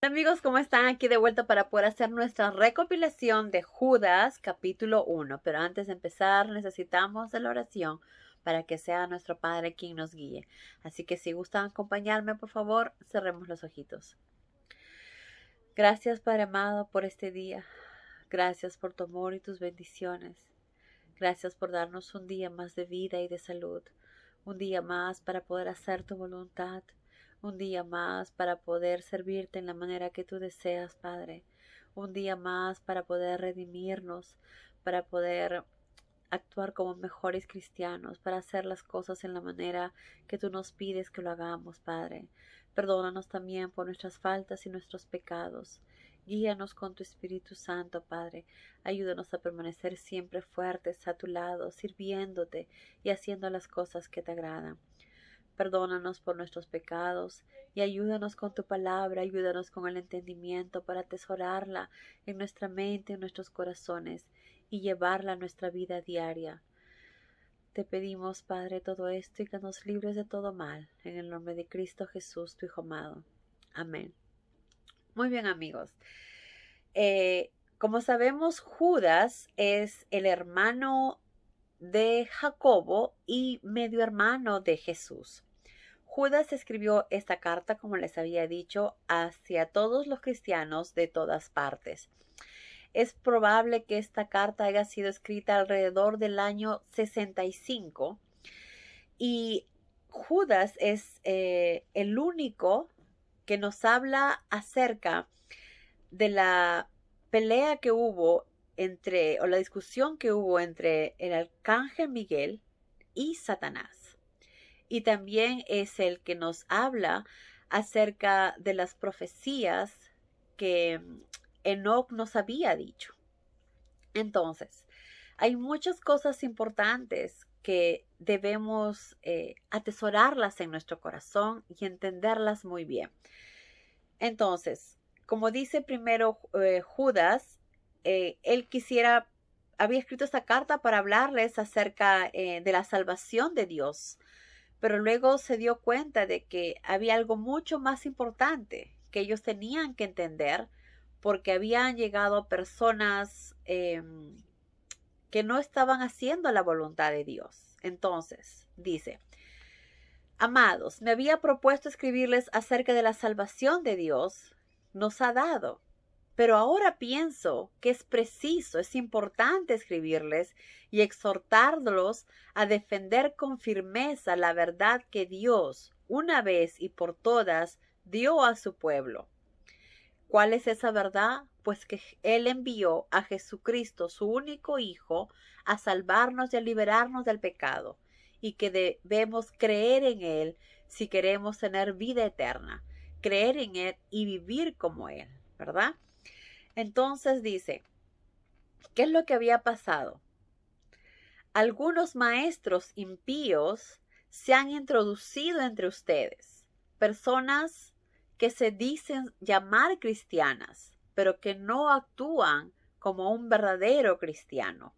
Amigos, ¿cómo están? Aquí de vuelta para poder hacer nuestra recopilación de Judas capítulo 1. Pero antes de empezar necesitamos de la oración para que sea nuestro Padre quien nos guíe. Así que si gustan acompañarme, por favor, cerremos los ojitos. Gracias, Padre amado, por este día. Gracias por tu amor y tus bendiciones. Gracias por darnos un día más de vida y de salud. Un día más para poder hacer tu voluntad. Un día más para poder servirte en la manera que tú deseas, Padre. Un día más para poder redimirnos, para poder actuar como mejores cristianos, para hacer las cosas en la manera que tú nos pides que lo hagamos, Padre. Perdónanos también por nuestras faltas y nuestros pecados. Guíanos con tu Espíritu Santo, Padre. Ayúdanos a permanecer siempre fuertes a tu lado, sirviéndote y haciendo las cosas que te agradan. Perdónanos por nuestros pecados y ayúdanos con tu palabra, ayúdanos con el entendimiento para atesorarla en nuestra mente, en nuestros corazones y llevarla a nuestra vida diaria. Te pedimos, Padre, todo esto y que nos libres de todo mal, en el nombre de Cristo Jesús, tu Hijo amado. Amén. Muy bien, amigos. Como sabemos, Judas es el hermano de Jacobo y medio hermano de Jesús. Judas escribió esta carta, como les había dicho, hacia todos los cristianos de todas partes. Es probable que esta carta haya sido escrita alrededor del año 65 y Judas es el único que nos habla acerca de la pelea que hubo o la discusión que hubo entre el arcángel Miguel y Satanás. Y también es el que nos habla acerca de las profecías que Enoc nos había dicho. Entonces, hay muchas cosas importantes que debemos atesorarlas en nuestro corazón y entenderlas muy bien. Entonces, como dice primero Judas, él había escrito esta carta para hablarles acerca de la salvación de Dios, pero luego se dio cuenta de que había algo mucho más importante que ellos tenían que entender, porque habían llegado personas que no estaban haciendo la voluntad de Dios. Entonces, dice: Amados, me había propuesto escribirles acerca de la salvación de Dios, nos ha dado. Pero ahora pienso que es preciso, es importante escribirles y exhortarlos a defender con firmeza la verdad que Dios, una vez y por todas, dio a su pueblo. ¿Cuál es esa verdad? Pues que Él envió a Jesucristo, su único Hijo, a salvarnos y a liberarnos del pecado, y que debemos creer en Él si queremos tener vida eterna, creer en Él y vivir como Él, ¿verdad? Entonces dice, ¿qué es lo que había pasado? Algunos maestros impíos se han introducido entre ustedes, personas que se dicen llamar cristianas, pero que no actúan como un verdadero cristiano,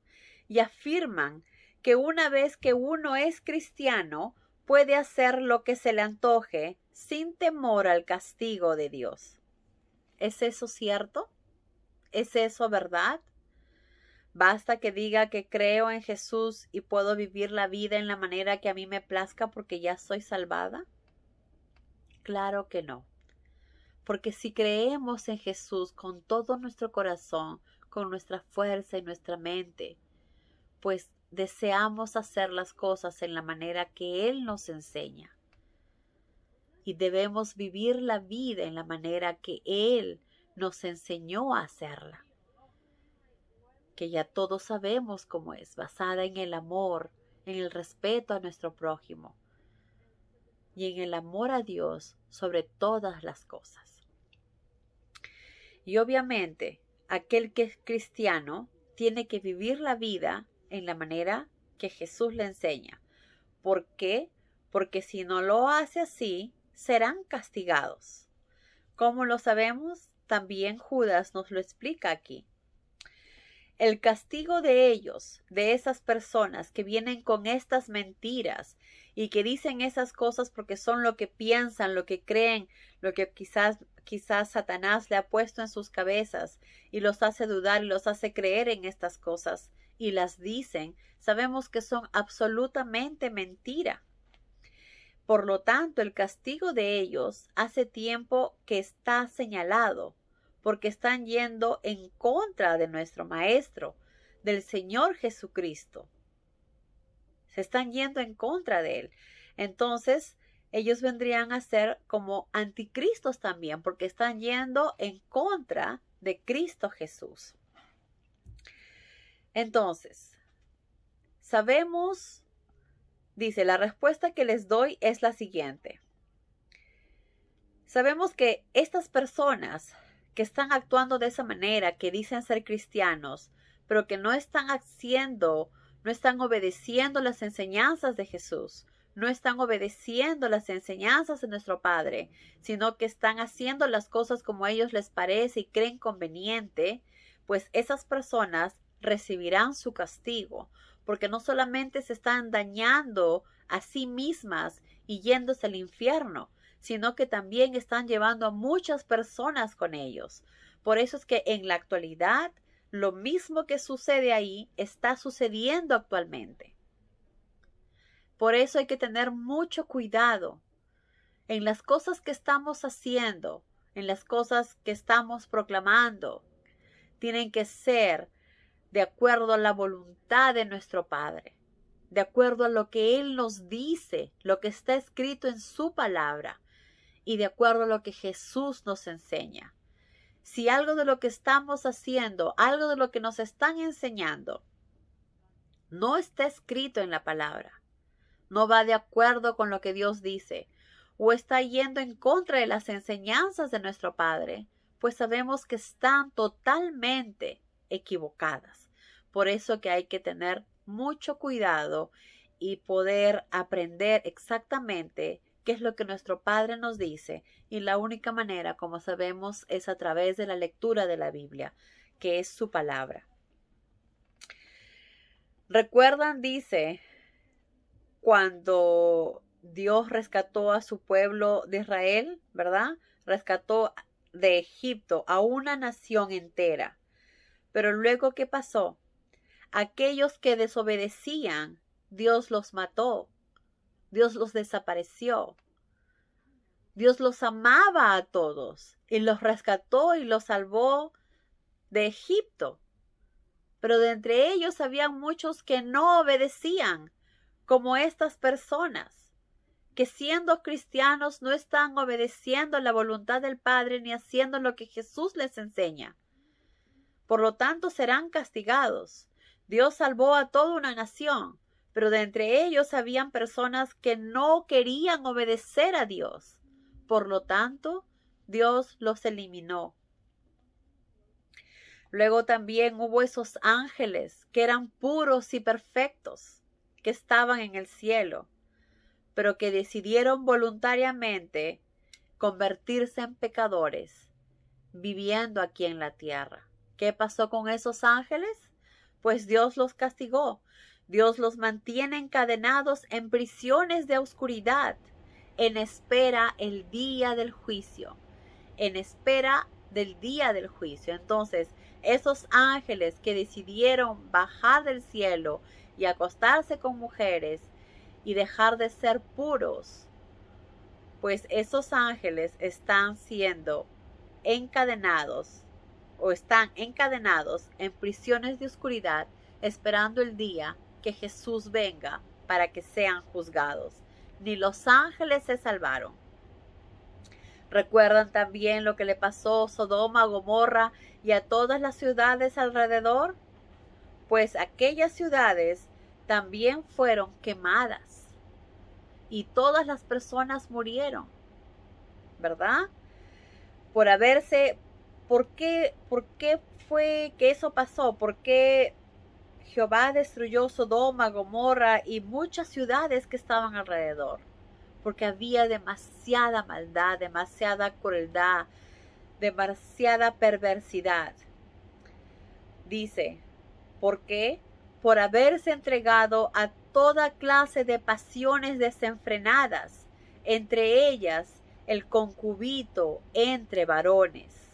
y afirman que una vez que uno es cristiano, puede hacer lo que se le antoje sin temor al castigo de Dios. ¿Es eso cierto? ¿Es eso verdad? ¿Basta que diga que creo en Jesús y puedo vivir la vida en la manera que a mí me plazca porque ya soy salvada? Claro que no. Porque si creemos en Jesús con todo nuestro corazón, con nuestra fuerza y nuestra mente, pues deseamos hacer las cosas en la manera que Él nos enseña. Y debemos vivir la vida en la manera que Él nos enseñó a hacerla, que ya todos sabemos cómo es, basada en el amor, en el respeto a nuestro prójimo y en el amor a Dios sobre todas las cosas. Y obviamente, aquel que es cristiano tiene que vivir la vida en la manera que Jesús le enseña. ¿Por qué? Porque si no lo hace así, serán castigados. ¿Cómo lo sabemos? También Judas nos lo explica aquí. El castigo de ellos, de esas personas que vienen con estas mentiras y que dicen esas cosas porque son lo que piensan, lo que creen, lo que quizás quizás Satanás le ha puesto en sus cabezas y los hace dudar y los hace creer en estas cosas y las dicen, sabemos que son absolutamente mentira. Por lo tanto, el castigo de ellos hace tiempo que está señalado, porque están yendo en contra de nuestro Maestro, del Señor Jesucristo. Se están yendo en contra de Él. Entonces, ellos vendrían a ser como anticristos también, porque están yendo en contra de Cristo Jesús. Entonces, sabemos, dice, la respuesta que les doy es la siguiente. Sabemos que estas personas que están actuando de esa manera, que dicen ser cristianos, pero que no están haciendo, no están obedeciendo las enseñanzas de Jesús, no están obedeciendo las enseñanzas de nuestro Padre, sino que están haciendo las cosas como a ellos les parece y creen conveniente, pues esas personas recibirán su castigo, porque no solamente se están dañando a sí mismas y yéndose al infierno, sino que también están llevando a muchas personas con ellos. Por eso es que en la actualidad, lo mismo que sucede ahí está sucediendo actualmente. Por eso hay que tener mucho cuidado en las cosas que estamos haciendo, en las cosas que estamos proclamando. Tienen que ser de acuerdo a la voluntad de nuestro Padre, de acuerdo a lo que Él nos dice, lo que está escrito en su palabra y de acuerdo a lo que Jesús nos enseña. Si algo de lo que estamos haciendo, algo de lo que nos están enseñando, no está escrito en la palabra, no va de acuerdo con lo que Dios dice, o está yendo en contra de las enseñanzas de nuestro Padre, pues sabemos que están totalmente equivocadas. Por eso que hay que tener mucho cuidado y poder aprender exactamente qué es lo que nuestro Padre nos dice, y la única manera, como sabemos, es a través de la lectura de la Biblia, que es su palabra. ¿Recuerdan? Dice, cuando Dios rescató a su pueblo de Israel, ¿verdad? Rescató de Egipto a una nación entera. Pero luego, ¿qué pasó? Aquellos que desobedecían, Dios los mató. Dios los desapareció. Dios los amaba a todos y los rescató y los salvó de Egipto. Pero de entre ellos habían muchos que no obedecían, como estas personas, que siendo cristianos no están obedeciendo la voluntad del Padre ni haciendo lo que Jesús les enseña. Por lo tanto, serán castigados. Dios salvó a toda una nación, pero de entre ellos habían personas que no querían obedecer a Dios. Por lo tanto, Dios los eliminó. Luego también hubo esos ángeles que eran puros y perfectos, que estaban en el cielo, pero que decidieron voluntariamente convertirse en pecadores, viviendo aquí en la tierra. ¿Qué pasó con esos ángeles? Pues Dios los castigó. Dios los mantiene encadenados en prisiones de oscuridad, en espera el día del juicio, en espera del día del juicio. Entonces, esos ángeles que decidieron bajar del cielo y acostarse con mujeres y dejar de ser puros, pues esos ángeles están siendo encadenados o están encadenados en prisiones de oscuridad, esperando el día que Jesús venga para que sean juzgados. Ni los ángeles se salvaron. ¿Recuerdan también lo que le pasó a Sodoma, a Gomorra y a todas las ciudades alrededor? Pues aquellas ciudades también fueron quemadas y todas las personas murieron, ¿verdad? ¿Por qué fue que eso pasó? ¿Por qué Jehová destruyó Sodoma, Gomorra y muchas ciudades que estaban alrededor? Porque había demasiada maldad, demasiada crueldad, demasiada perversidad. Dice, ¿por qué? Por haberse entregado a toda clase de pasiones desenfrenadas, entre ellas el concubito entre varones.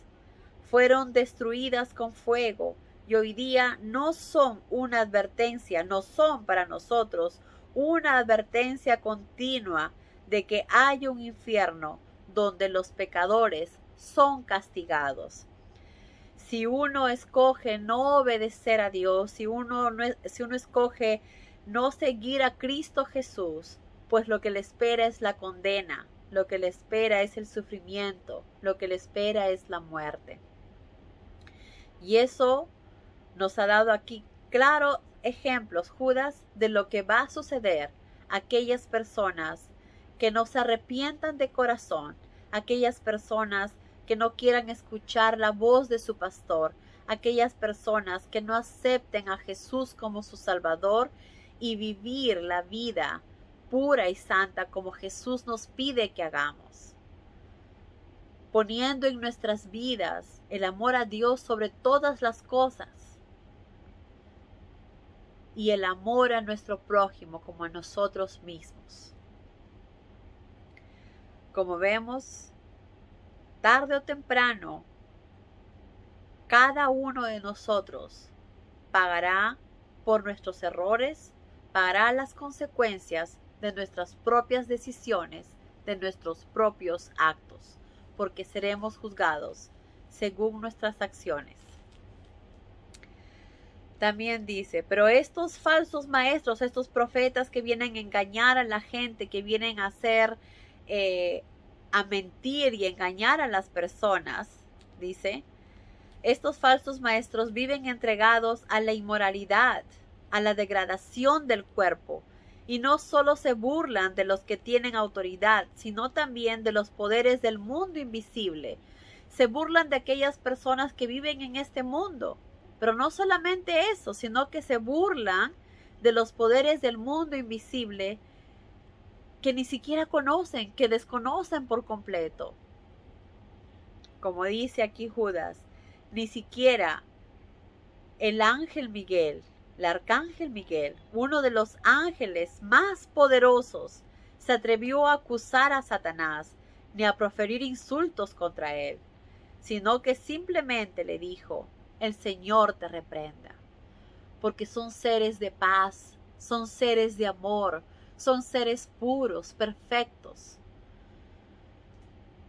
Fueron destruidas con fuego y hoy día no son una advertencia, no son para nosotros una advertencia continua de que hay un infierno donde los pecadores son castigados. Si uno escoge no obedecer a Dios, si uno escoge no seguir a Cristo Jesús, pues lo que le espera es la condena, lo que le espera es el sufrimiento, lo que le espera es la muerte. Y eso nos ha dado aquí claros ejemplos, Judas, de lo que va a suceder a aquellas personas que no se arrepientan de corazón, aquellas personas que no quieran escuchar la voz de su pastor, aquellas personas que no acepten a Jesús como su Salvador y vivir la vida pura y santa como Jesús nos pide que hagamos, poniendo en nuestras vidas el amor a Dios sobre todas las cosas y el amor a nuestro prójimo como a nosotros mismos. Como vemos, tarde o temprano, cada uno de nosotros pagará por nuestros errores, pagará las consecuencias de nuestras propias decisiones, de nuestros propios actos, porque seremos juzgados según nuestras acciones. También dice, pero estos falsos maestros, estos profetas que vienen a engañar a la gente, que vienen a hacer, a mentir y engañar a las personas, dice, estos falsos maestros viven entregados a la inmoralidad, a la degradación del cuerpo, y no solo se burlan de los que tienen autoridad, sino también de los poderes del mundo invisible. Se burlan de aquellas personas que viven en este mundo. Pero no solamente eso, sino que se burlan de los poderes del mundo invisible que ni siquiera conocen, que desconocen por completo. Como dice aquí Judas, ni siquiera el ángel Miguel, el arcángel Miguel, uno de los ángeles más poderosos, se atrevió a acusar a Satanás ni a proferir insultos contra él, sino que simplemente le dijo, el Señor te reprenda, porque son seres de paz, son seres de amor, son seres puros, perfectos,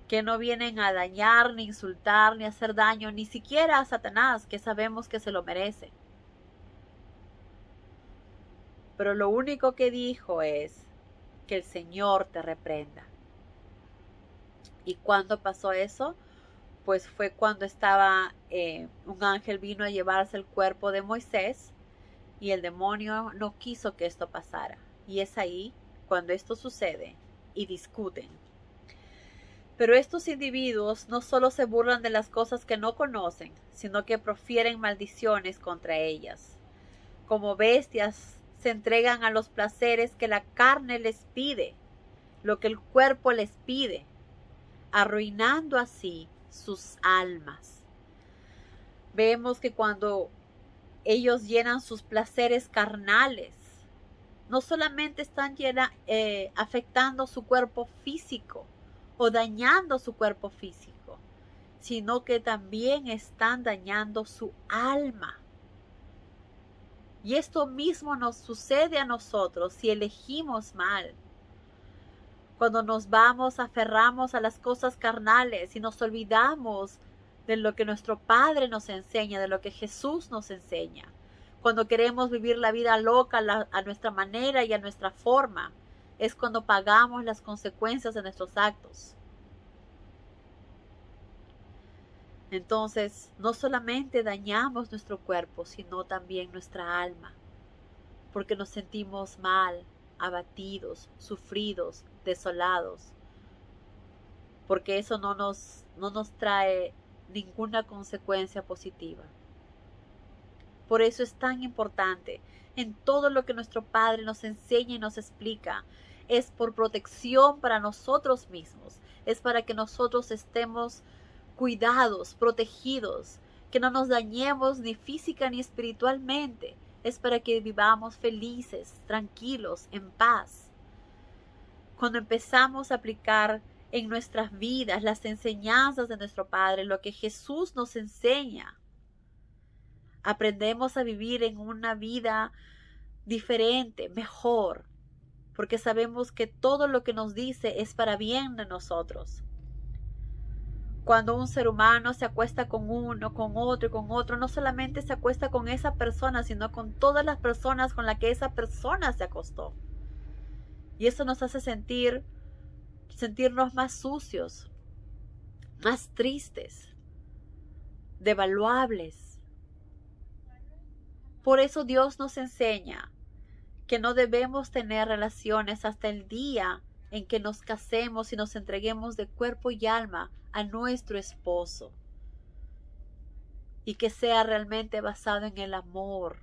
que no vienen a dañar, ni insultar, ni hacer daño, ni siquiera a Satanás, que sabemos que se lo merece. Pero lo único que dijo es que el Señor te reprenda. ¿Y cuándo pasó eso? Pues fue cuando estaba, un ángel vino a llevarse el cuerpo de Moisés y el demonio no quiso que esto pasara. Y es ahí cuando esto sucede y discuten. Pero estos individuos no solo se burlan de las cosas que no conocen, sino que profieren maldiciones contra ellas. Como bestias se entregan a los placeres que la carne les pide, lo que el cuerpo les pide, arruinando así sus almas. Vemos que cuando ellos llenan sus placeres carnales, no solamente están afectando su cuerpo físico o dañando su cuerpo físico, sino que también están dañando su alma. Y esto mismo nos sucede a nosotros si elegimos mal. Cuando nos aferramos a las cosas carnales y nos olvidamos de lo que nuestro Padre nos enseña, de lo que Jesús nos enseña. Cuando queremos vivir la vida loca a nuestra manera y a nuestra forma, es cuando pagamos las consecuencias de nuestros actos. Entonces, no solamente dañamos nuestro cuerpo, sino también nuestra alma, porque nos sentimos mal, abatidos, sufridos, desolados, porque eso no nos trae ninguna consecuencia positiva. Por eso es tan importante en todo lo que nuestro Padre nos enseña y nos explica. Es por protección para nosotros mismos, es para que nosotros estemos cuidados, protegidos, que no nos dañemos ni física ni espiritualmente. Es para que vivamos felices, tranquilos, en paz. Cuando empezamos a aplicar en nuestras vidas, las enseñanzas de nuestro Padre, lo que Jesús nos enseña. Aprendemos a vivir en una vida diferente, mejor, porque sabemos que todo lo que nos dice es para bien de nosotros. Cuando un ser humano se acuesta con uno, con otro y con otro, no solamente se acuesta con esa persona, sino con todas las personas con las que esa persona se acostó. Y eso nos hace sentirnos más sucios, más tristes, devaluables. Por eso Dios nos enseña que no debemos tener relaciones hasta el día en que nos casemos y nos entreguemos de cuerpo y alma a nuestro esposo. Y que sea realmente basado en el amor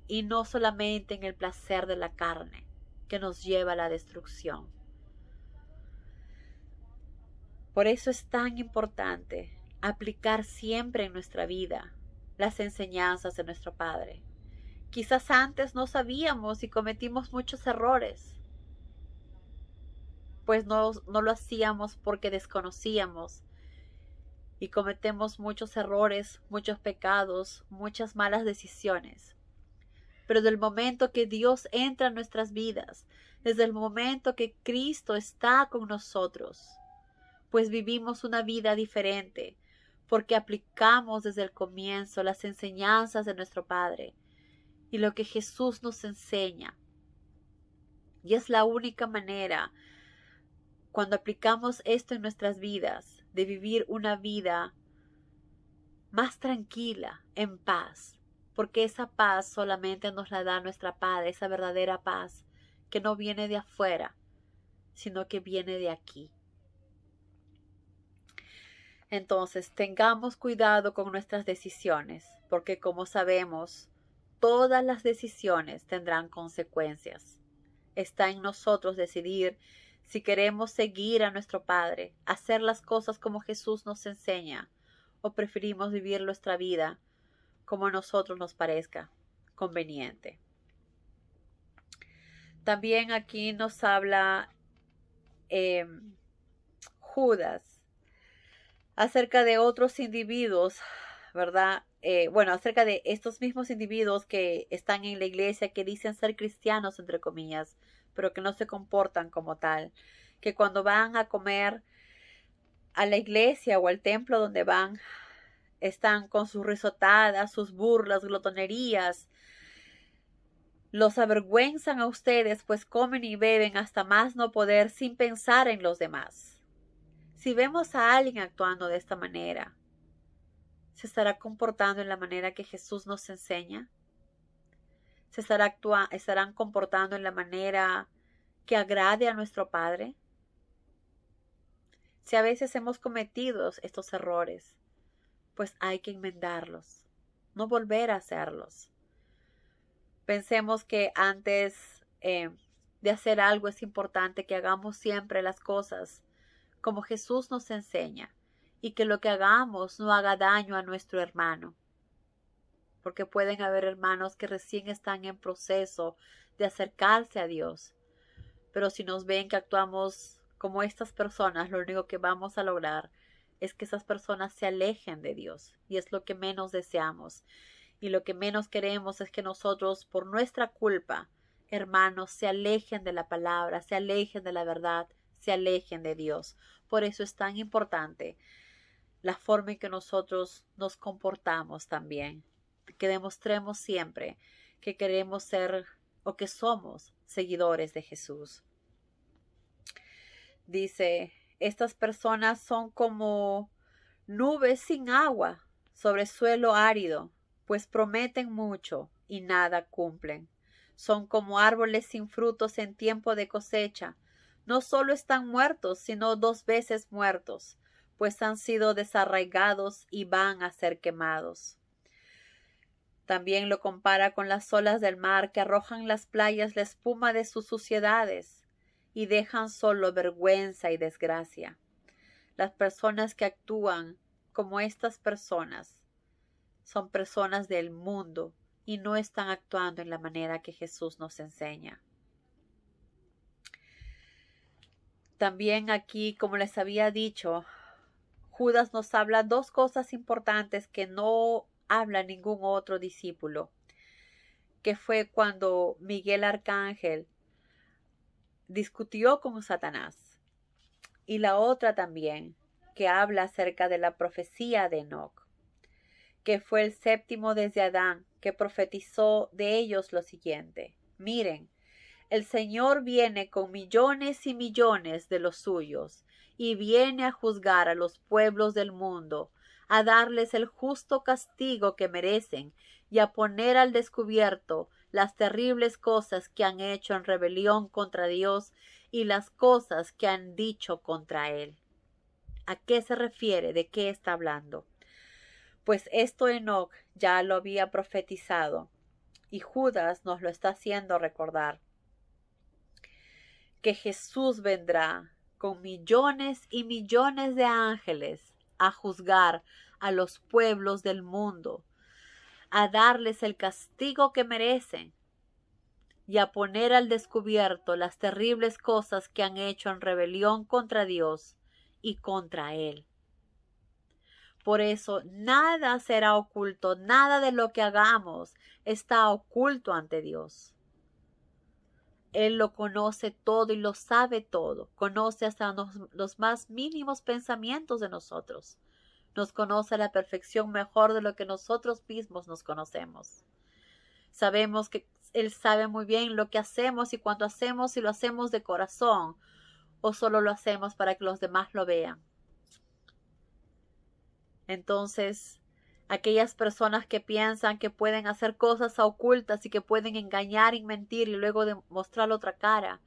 y no solamente en el placer de la carne que nos lleva a la destrucción. Por eso es tan importante aplicar siempre en nuestra vida las enseñanzas de nuestro Padre. Quizás antes no sabíamos y cometimos muchos errores, pues no lo hacíamos porque desconocíamos y cometemos muchos errores, muchos pecados, muchas malas decisiones. Pero del momento que Dios entra en nuestras vidas, desde el momento que Cristo está con nosotros, pues vivimos una vida diferente, porque aplicamos desde el comienzo las enseñanzas de nuestro Padre y lo que Jesús nos enseña. Y es la única manera, cuando aplicamos esto en nuestras vidas, de vivir una vida más tranquila, en paz, porque esa paz solamente nos la da nuestra Padre, esa verdadera paz que no viene de afuera, sino que viene de aquí. Entonces, tengamos cuidado con nuestras decisiones, porque como sabemos, todas las decisiones tendrán consecuencias. Está en nosotros decidir si queremos seguir a nuestro Padre, hacer las cosas como Jesús nos enseña, o preferimos vivir nuestra vida como a nosotros nos parezca conveniente. También aquí nos habla Judas acerca de otros individuos, ¿verdad? Acerca de estos mismos individuos que están en la iglesia, que dicen ser cristianos, entre comillas, pero que no se comportan como tal, que cuando van a comer a la iglesia o al templo donde van, están con sus risotadas, sus burlas, glotonerías, los avergüenzan a ustedes, pues comen y beben hasta más no poder sin pensar en los demás. Si vemos a alguien actuando de esta manera, ¿se estará comportando en la manera que Jesús nos enseña? ¿Se estarán comportando en la manera que agrade a nuestro Padre? Si a veces hemos cometido estos errores, pues hay que enmendarlos, no volver a hacerlos. Pensemos que antes de hacer algo es importante que hagamos siempre las cosas como Jesús nos enseña y que lo que hagamos no haga daño a nuestro hermano. Porque pueden haber hermanos que recién están en proceso de acercarse a Dios. Pero si nos ven que actuamos como estas personas, lo único que vamos a lograr es que esas personas se alejen de Dios. Y es lo que menos deseamos. Y lo que menos queremos es que nosotros, por nuestra culpa, hermanos, se alejen de la palabra, se alejen de la verdad, se alejen de Dios. Por eso es tan importante la forma en que nosotros nos comportamos también. Que demostremos siempre que queremos ser o que somos seguidores de Jesús. Dice, estas personas son como nubes sin agua sobre suelo árido, pues prometen mucho y nada cumplen. Son como árboles sin frutos en tiempo de cosecha. No solo están muertos, sino 2 veces muertos, pues han sido desarraigados y van a ser quemados. También lo compara con las olas del mar que arrojan las playas la espuma de sus suciedades y dejan solo vergüenza y desgracia. Las personas que actúan como estas personas son personas del mundo y no están actuando en la manera que Jesús nos enseña. También aquí, como les había dicho, Judas nos habla dos cosas importantes que no habla ningún otro discípulo, que fue cuando Miguel Arcángel discutió con Satanás. Y la otra también, que habla acerca de la profecía de Enoc, que fue el séptimo desde Adán, que profetizó de ellos lo siguiente: miren, el Señor viene con millones y millones de los suyos, y viene a juzgar a los pueblos del mundo, a darles el justo castigo que merecen, y a poner al descubierto las terribles cosas que han hecho en rebelión contra Dios y las cosas que han dicho contra Él. ¿A qué se refiere? ¿De qué está hablando? Pues esto Enoc ya lo había profetizado, y Judas nos lo está haciendo recordar, que Jesús vendrá con millones y millones de ángeles a juzgar a los pueblos del mundo, a darles el castigo que merecen y a poner al descubierto las terribles cosas que han hecho en rebelión contra Dios y contra Él. Por eso nada será oculto, nada de lo que hagamos está oculto ante Dios. Él lo conoce todo y lo sabe todo. Conoce hasta los más mínimos pensamientos de nosotros. Nos conoce a la perfección mejor de lo que nosotros mismos nos conocemos. Sabemos que Él sabe muy bien lo que hacemos y cuánto hacemos, si lo hacemos de corazón o solo lo hacemos para que los demás lo vean. Entonces, aquellas personas que piensan que pueden hacer cosas ocultas y que pueden engañar y mentir y luego demostrar otra cara,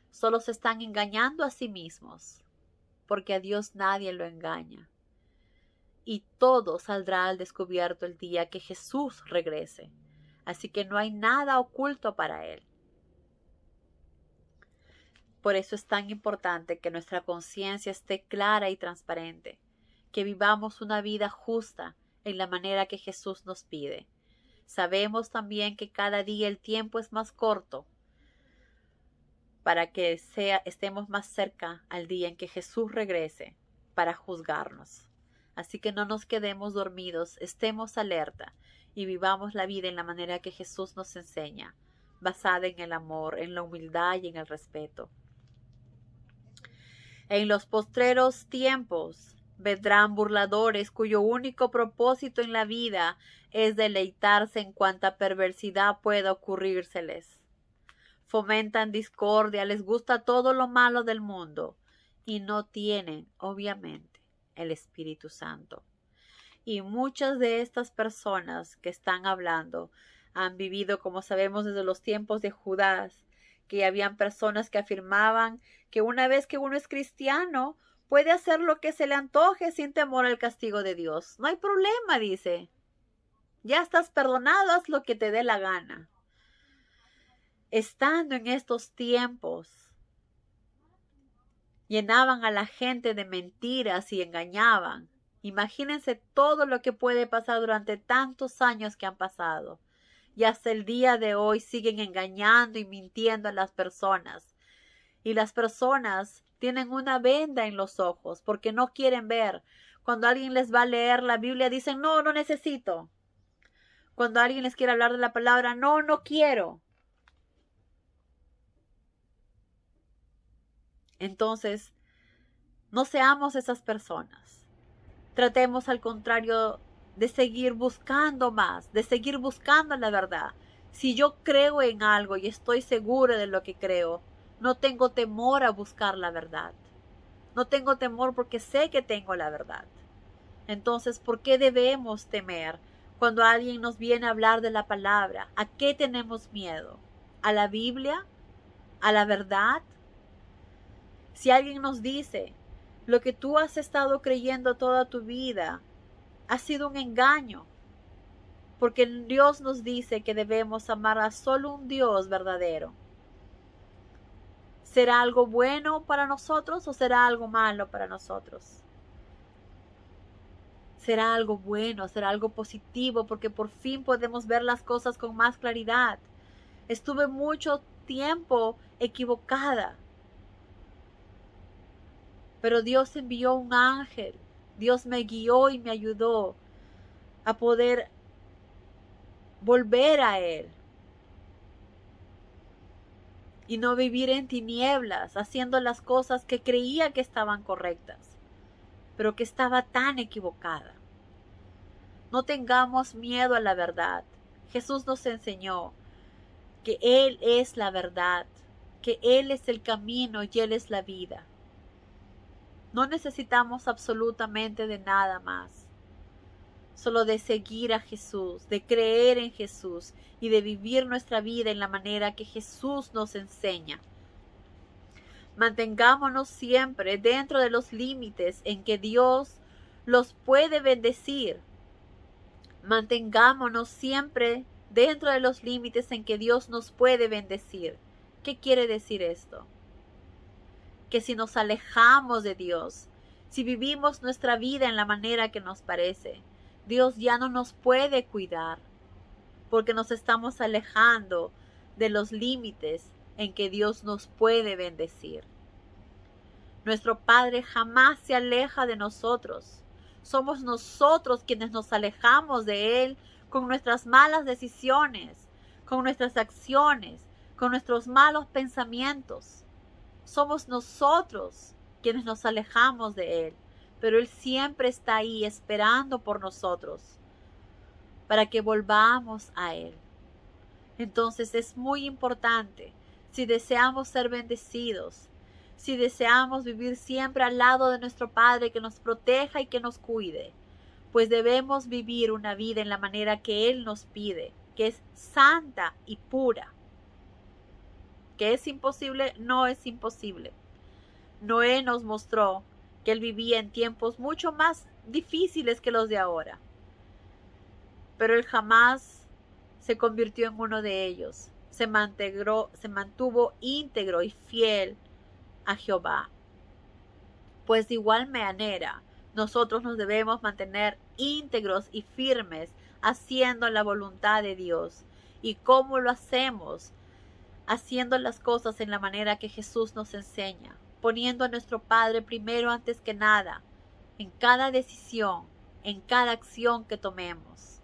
solo se están engañando a sí mismos, porque a Dios nadie lo engaña. Y todo saldrá al descubierto el día que Jesús regrese. Así que no hay nada oculto para Él. Por eso es tan importante que nuestra conciencia esté clara y transparente, que vivamos una vida justa en la manera que Jesús nos pide. Sabemos también que cada día el tiempo es más corto para que estemos más cerca al día en que Jesús regrese para juzgarnos. Así que no nos quedemos dormidos, estemos alerta y vivamos la vida en la manera que Jesús nos enseña, basada en el amor, en la humildad y en el respeto. En los postreros tiempos vendrán burladores cuyo único propósito en la vida es deleitarse en cuanta perversidad pueda ocurrírseles. Fomentan discordia, les gusta todo lo malo del mundo y no tienen, obviamente, el Espíritu Santo. Y muchas de estas personas que están hablando han vivido, como sabemos, desde los tiempos de Judas, que habían personas que afirmaban que una vez que uno es cristiano, puede hacer lo que se le antoje sin temor al castigo de Dios. No hay problema, dice. Ya estás perdonado, haz lo que te dé la gana. Estando en estos tiempos, llenaban a la gente de mentiras y engañaban. Imagínense todo lo que puede pasar durante tantos años que han pasado. Y hasta el día de hoy siguen engañando y mintiendo a las personas. Y las personas tienen una venda en los ojos porque no quieren ver. Cuando alguien les va a leer la Biblia dicen, no, no necesito. Cuando alguien les quiere hablar de la palabra, no, no quiero. Entonces, no seamos esas personas. Tratemos al contrario de seguir buscando más, de seguir buscando la verdad. Si yo creo en algo y estoy segura de lo que creo, no tengo temor a buscar la verdad. No tengo temor porque sé que tengo la verdad. Entonces, ¿por qué debemos temer cuando alguien nos viene a hablar de la palabra? ¿A qué tenemos miedo? ¿A la Biblia? ¿A la verdad? Si alguien nos dice, lo que tú has estado creyendo toda tu vida ha sido un engaño, porque Dios nos dice que debemos amar a solo un Dios verdadero. ¿Será algo bueno para nosotros o será algo malo para nosotros? Será algo bueno, será algo positivo, porque por fin podemos ver las cosas con más claridad. Estuve mucho tiempo equivocada. Pero Dios envió un ángel. Dios me guió y me ayudó a poder volver a Él y no vivir en tinieblas, haciendo las cosas que creía que estaban correctas, pero que estaba tan equivocada. No tengamos miedo a la verdad. Jesús nos enseñó que Él es la verdad, que Él es el camino y Él es la vida. No necesitamos absolutamente de nada más, solo de seguir a Jesús, de creer en Jesús y de vivir nuestra vida en la manera que Jesús nos enseña. Mantengámonos siempre dentro de los límites en que Dios los puede bendecir. Mantengámonos siempre dentro de los límites en que Dios nos puede bendecir. ¿Qué quiere decir esto? Que si nos alejamos de Dios, si vivimos nuestra vida en la manera que nos parece, Dios ya no nos puede cuidar, porque nos estamos alejando de los límites en que Dios nos puede bendecir. Nuestro Padre jamás se aleja de nosotros. Somos nosotros quienes nos alejamos de Él con nuestras malas decisiones, con nuestras acciones, con nuestros malos pensamientos. Somos nosotros quienes nos alejamos de Él, pero Él siempre está ahí esperando por nosotros para que volvamos a Él. Entonces es muy importante, si deseamos ser bendecidos, si deseamos vivir siempre al lado de nuestro Padre que nos proteja y que nos cuide, pues debemos vivir una vida en la manera que Él nos pide, que es santa y pura. ¿Que es imposible? No es imposible. Noé nos mostró que él vivía en tiempos mucho más difíciles que los de ahora, pero él jamás se convirtió en uno de ellos. Se mantuvo íntegro y fiel a Jehová. Pues de igual manera, nosotros nos debemos mantener íntegros y firmes haciendo la voluntad de Dios. ¿Y cómo lo hacemos? Haciendo las cosas en la manera que Jesús nos enseña, poniendo a nuestro Padre primero antes que nada, en cada decisión, en cada acción que tomemos.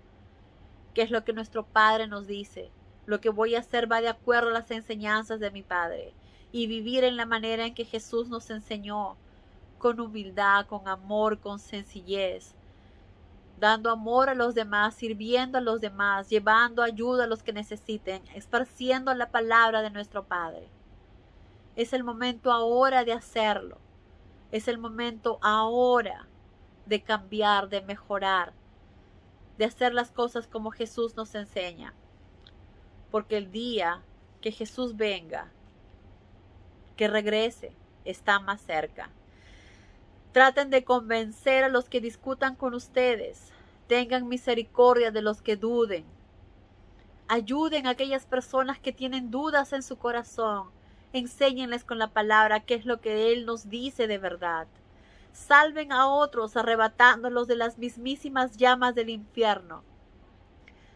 ¿Qué es lo que nuestro Padre nos dice? Lo que voy a hacer va de acuerdo a las enseñanzas de mi Padre, y vivir en la manera en que Jesús nos enseñó, con humildad, con amor, con sencillez, dando amor a los demás, sirviendo a los demás, llevando ayuda a los que necesiten, esparciendo la palabra de nuestro Padre. Es el momento ahora de hacerlo. Es el momento ahora de cambiar, de mejorar, de hacer las cosas como Jesús nos enseña. Porque el día que Jesús venga, que regrese, está más cerca. Traten de convencer a los que discutan con ustedes. Tengan misericordia de los que duden. Ayuden a aquellas personas que tienen dudas en su corazón. Enséñenles con la palabra qué es lo que Él nos dice de verdad. Salven a otros arrebatándolos de las mismísimas llamas del infierno.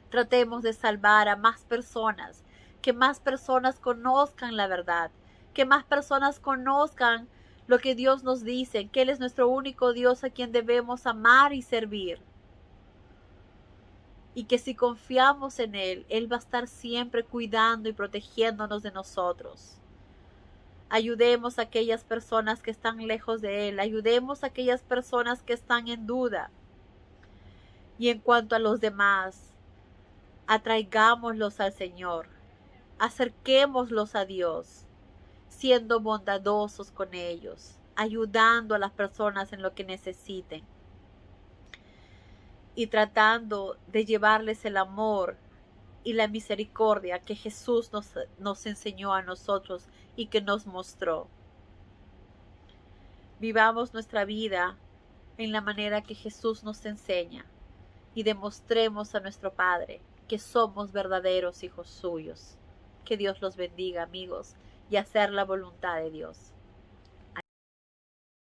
Tratemos de salvar a más personas, que más personas conozcan la verdad, que más personas conozcan lo que Dios nos dice, que Él es nuestro único Dios a quien debemos amar y servir. Y que si confiamos en Él, Él va a estar siempre cuidando y protegiéndonos de nosotros. Ayudemos a aquellas personas que están lejos de Él, ayudemos a aquellas personas que están en duda. Y en cuanto a los demás, atraigámoslos al Señor, acerquémoslos a Dios, siendo bondadosos con ellos, ayudando a las personas en lo que necesiten y tratando de llevarles el amor y la misericordia que Jesús nos enseñó a nosotros y que nos mostró. Vivamos nuestra vida en la manera que Jesús nos enseña y demostremos a nuestro Padre que somos verdaderos hijos suyos. Que Dios los bendiga, amigos, y hacer la voluntad de Dios.